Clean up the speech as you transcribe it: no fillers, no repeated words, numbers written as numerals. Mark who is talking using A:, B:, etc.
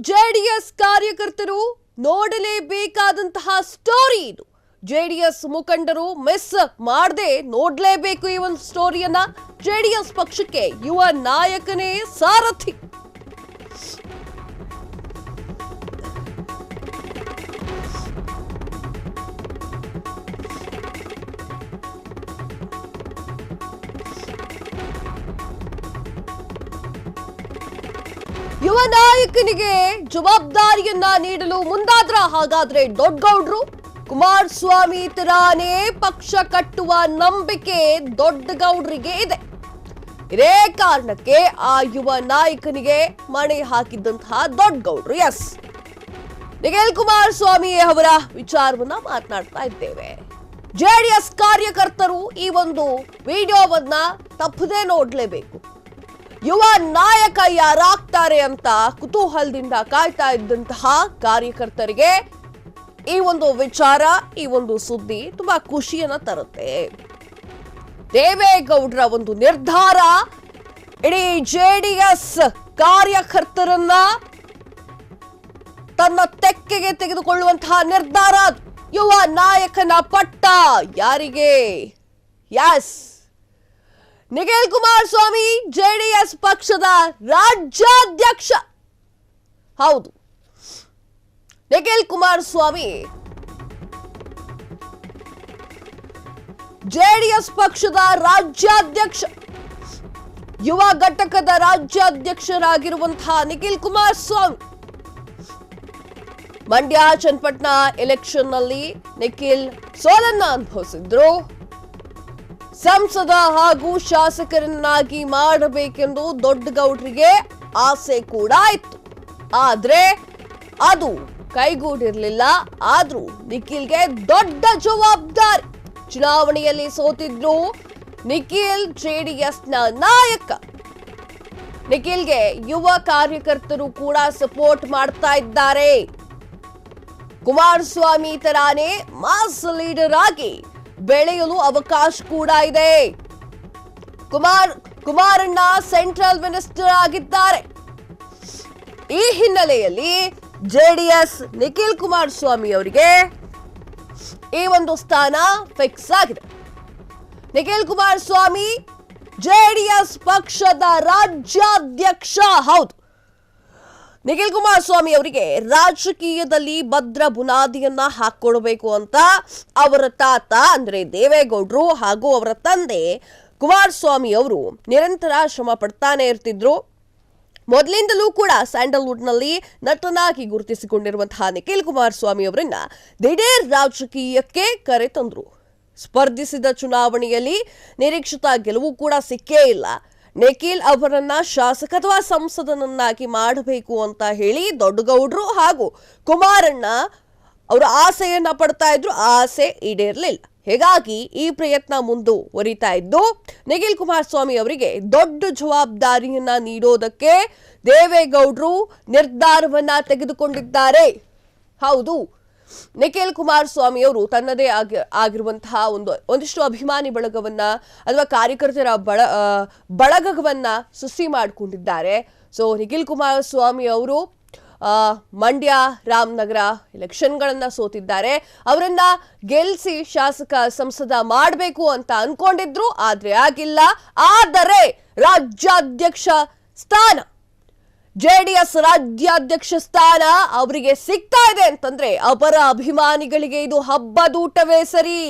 A: JDS ಕಾರ್ಯಕರ್ತರು ನೋಡಲೇಬೇಕಾದಂತಹ story ಇದು. JDS ಮುಖಂಡರು ಮಿಸ್ ಮಾಡದೆ ನೋಡಲೇಬೇಕು ಈ ಒಂದು ಸ್ಟೋರಿಯನ್ನ. ಜೆಡಿಎಸ್ ಪಕ್ಷಕ್ಕೆ ಯುವ ನಾಯಕನೇ ಸಾರಥಿ. ಯುವ ನಾಯಕನಿಗೆ ಜವಾಬ್ದಾರಿಯನ್ನ ನೀಡಲು ಮುಂದಾದ್ರ ಹಾಗಾದ್ರೆ ದೊಡ್ಡಗೌಡ್ರು ಕುಮಾರಸ್ವಾಮಿ ತರಾನೇ ಪಕ್ಷ ಕಟ್ಟುವ ನಂಬಿಕೆ ದೊಡ್ಡಗೌಡ್ರಿಗೆ ಇದೆ. ಇದೇ ಕಾರಣಕ್ಕೆ ಆ ಯುವ ನಾಯಕನಿಗೆ ಮಣೆ ಹಾಕಿದ್ದಂತಹ ದೊಡ್ಡಗೌಡ್ರು. ಎಸ್, ನಿಖಿಲ್ ಕುಮಾರಸ್ವಾಮಿ ಅವರ ವಿಚಾರವನ್ನ ಮಾತನಾಡ್ತಾ ಇದ್ದೇವೆ. ಜೆಡಿಎಸ್ ಕಾರ್ಯಕರ್ತರು ಈ ಒಂದು ವಿಡಿಯೋವನ್ನ ತಪ್ಪದೇ ನೋಡ್ಲೇಬೇಕು. ಯುವ ನಾಯಕ ಯಾರಾಗ್ತಾರೆ ಅಂತ ಕುತೂಹಲದಿಂದ ಕಾಯ್ತಾ ಇದ್ದಂತಹ ಕಾರ್ಯಕರ್ತರಿಗೆ ಈ ಒಂದು ವಿಚಾರ, ಈ ಒಂದು ಸುದ್ದಿ ತುಂಬಾ ಖುಷಿಯನ್ನ ತರುತ್ತೆ. ದೇವೇಗೌಡರ ಒಂದು ನಿರ್ಧಾರ ಇಡೀ ಜೆಡಿಎಸ್ ಕಾರ್ಯಕರ್ತರನ್ನ ತನ್ನ ತೆಕ್ಕೆಗೆ ತೆಗೆದುಕೊಳ್ಳುವಂತಹ ನಿರ್ಧಾರ. ಯುವ ನಾಯಕನ ಪಟ್ಟ ಯಾರಿಗೆ? ಎಸ್, ನಿಖಿಲ್ ಕುಮಾರಸ್ವಾಮಿ ಜೆಡಿಎಸ್ ಪಕ್ಷದ ರಾಜ್ಯಾಧ್ಯಕ್ಷ. ಹೌದು, ನಿಖಿಲ್ ಕುಮಾರಸ್ವಾಮಿ ಜೆಡಿಎಸ್ ಪಕ್ಷದ ರಾಜ್ಯಾಧ್ಯಕ್ಷ, ಯುವ ಘಟಕದ ರಾಜ್ಯಾಧ್ಯಕ್ಷರಾಗಿರುವಂತಹ ನಿಖಿಲ್ ಕುಮಾರಸ್ವಾಮಿ ಮಂಡ್ಯ ಚನ್ನಪಟ್ಟಣ ಎಲೆಕ್ಷನ್ ನಲ್ಲಿ ನಿಖಿಲ್ ಸೋಲನ್ನ ಅನುಭವಿಸಿದ್ರು. ಸಂಸದ ಹಾಗೂ ಶಾಸಕರನ್ನಾಗಿ ಮಾಡಬೇಕೆಂದು ದೊಡ್ಡಗೌಡರಿಗೆ ಆಸೆ ಕೂಡ ಇತ್ತು. ಆದ್ರೆ ಅದು ಕೈಗೂಡಿರ್ಲಿಲ್ಲ. ಆದ್ರೂ ನಿಖಿಲ್ಗೆ ದೊಡ್ಡ ಜವಾಬ್ದಾರಿ. ಚುನಾವಣೆಯಲ್ಲಿ ಸೋತಿದ್ರು ನಿಖಿಲ್ ಜೆಡಿಎಸ್ನ ನಾಯಕ. ನಿಖಿಲ್ಗೆ ಯುವ ಕಾರ್ಯಕರ್ತರು ಕೂಡ ಸಪೋರ್ಟ್ ಮಾಡ್ತಾ ಇದ್ದಾರೆ. ಕುಮಾರಸ್ವಾಮಿ ತರಾನೇ ಮಾಸ್ ಲೀಡರ್ ಆಗಿ ಬೆಳೆಯಲು ಅವಕಾಶ ಕೂಡ ಇದೆ. ಕುಮಾರಣ್ಣ ಸೆಂಟ್ರಲ್ ಮಿನಿಸ್ಟರ್ ಆಗಿದ್ದಾರೆ. ಈ ಹಿನ್ನೆಲೆಯಲ್ಲಿ ಜೆಡಿಎಸ್ ನಿಖಿಲ್ ಕುಮಾರಸ್ವಾಮಿ ಅವರಿಗೆ ಈ ಒಂದು ಸ್ಥಾನ ಫಿಕ್ಸ್ ಆಗಿದೆ. ನಿಖಿಲ್ ಕುಮಾರಸ್ವಾಮಿ ಜೆಡಿಎಸ್ ಪಕ್ಷದ ರಾಜ್ಯಾಧ್ಯಕ್ಷ. ಹೌದು, ನಿಖಿಲ್ ಕುಮಾರಸ್ವಾಮಿ ಅವರಿಗೆ ರಾಜಕೀಯದಲ್ಲಿ ಭದ್ರ ಬುನಾದಿಯನ್ನ ಹಾಕೊಡಬೇಕು ಅಂತ ಅವರ ತಾತ ಅಂದ್ರೆ ದೇವೇಗೌಡರು ಹಾಗೂ ಅವರ ತಂದೆ ಕುಮಾರಸ್ವಾಮಿ ಅವರು ನಿರಂತರ ಶ್ರಮ ಪಡ್ತಾನೆ ಇರ್ತಿದ್ರು. ಮೊದಲಿಂದಲೂ ಕೂಡ ಸ್ಯಾಂಡಲ್ವುಡ್ ನಲ್ಲಿ ನಟನಾಗಿ ಗುರುತಿಸಿಕೊಂಡಿರುವಂತಹ ನಿಖಿಲ್ ಕುಮಾರಸ್ವಾಮಿ ಅವರನ್ನ ದಿಢೀರ್ ರಾಜಕೀಯಕ್ಕೆ ಕರೆತಂದ್ರು. ಸ್ಪರ್ಧಿಸಿದ ಚುನಾವಣೆಯಲ್ಲಿ ನಿರೀಕ್ಷಿತ ಗೆಲುವು ಕೂಡ ಸಿಕ್ಕೇ ಇಲ್ಲ. ನಿಖಿಲ್ ಅವರನ್ನ ಶಾಸಕ ಅಥವಾ ಸಂಸದನನ್ನಾಗಿ ಮಾಡಬೇಕು ಅಂತ ಹೇಳಿ ದೊಡ್ಡಗೌಡರು ಹಾಗೂ ಕುಮಾರಣ್ಣ ಅವರ ಆಸೆಯನ್ನ ಪಡ್ತಾ ಇದ್ರು. ಆಸೆ ಈಡೇರಲಿಲ್ಲ. ಹೀಗಾಗಿ ಈ ಪ್ರಯತ್ನ ಮುಂದುವರಿತಾ ಇದ್ದು ನಿಖಿಲ್ ಕುಮಾರಸ್ವಾಮಿ ಅವರಿಗೆ ದೊಡ್ಡ ಜವಾಬ್ದಾರಿಯನ್ನ ನೀಡೋದಕ್ಕೆ ದೇವೇಗೌಡರು ನಿರ್ಧಾರವನ್ನ ತೆಗೆದುಕೊಂಡಿದ್ದಾರೆ. ಹೌದು, ನಿಖಿಲ್ ಕುಮಾರಸ್ವಾಮಿ ಅವರು ತನ್ನದೇ ಆಗಿರುವಂತಹ ಒಂದಿಷ್ಟು ಅಭಿಮಾನಿ ಬಳಗವನ್ನ ಅಥವಾ ಕಾರ್ಯಕರ್ತರ ಬಳಗವನ್ನ ಸೃಷ್ಟಿ ಮಾಡಿಕೊಂಡಿದ್ದಾರೆ. ಸೊ ನಿಖಿಲ್ ಕುಮಾರಸ್ವಾಮಿ ಅವರು ಮಂಡ್ಯ ರಾಮನಗರ ಎಲೆಕ್ಷನ್ಗಳನ್ನ ಸೋತಿದ್ದಾರೆ. ಅವರನ್ನ ಗೆಲ್ಲಿಸಿ ಶಾಸಕ ಸಂಸದ ಮಾಡಬೇಕು ಅಂತ ಅನ್ಕೊಂಡಿದ್ರು, ಆದ್ರೆ ಆಗಿಲ್ಲ. ಆದರೆ ರಾಜ್ಯಾಧ್ಯಕ್ಷ ಸ್ಥಾನ, ಜೆಡಿಎಸ್ ರಾಜ್ಯಾಧ್ಯಕ್ಷ ಸ್ಥಾನ ಅವರಿಗೆ ಸಿಗ್ತಾ ಇದೆ ಅಂತಂದ್ರೆ ಅವರ ಅಭಿಮಾನಿಗಳಿಗೆ ಇದು ಹಬ್ಬದೂಟವೇ ಸರಿ.